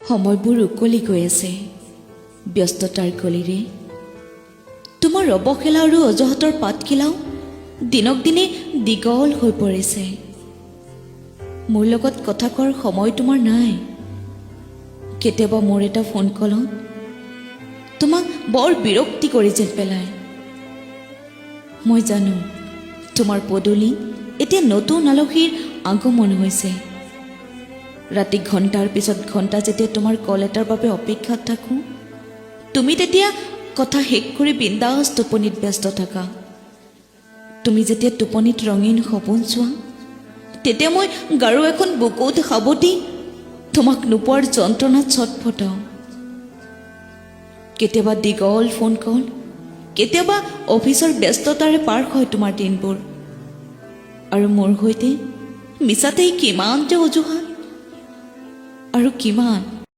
সময়বোৰ উকলি গৈ আছে ব্যস্ততাৰ কলিৰে। তোমাৰ অৱহেলা আৰু অজহতৰ পাতখিলাও দিনক দিনে দীঘল হৈ পৰিছে। মোৰ লগত কথা কোৱাৰ সময় তোমাৰ নাই। কেতিয়াবা মোৰ এটা ফোন কলত তোমাক বৰ বিৰক্তি কৰি যেন পেলায়। মই জানো তোমাৰ পদূলি এতিয়া নতুন আলহীৰ আগমন হৈছে। ৰাতি ঘণ্টাৰ পিছত ঘণ্টা যেতিয়া তোমাৰ কল এটাৰ বাবে অপেক্ষাত থাকোঁ, তুমি তেতিয়া কথা শেষ কৰি বিন্দাস টোপনিত ব্যস্ত থাকা। তুমি যেতিয়া টোপনিত ৰঙীন সপোন চোৱা, তেতিয়া মই গাৰু এখন বুকুত সাৱটি তোমাক নোপোৱাৰ যন্ত্ৰণাত ছটফটাওঁ। কেতিয়াবা দীঘল ফোন কল, কেতিয়াবা অফিচৰ ব্যস্ততাৰে পাৰ হয় তোমাৰ দিনবোৰ। আৰু মোৰ সৈতে মিছাতেই কিমান যে অজুহাত আৰু কিমান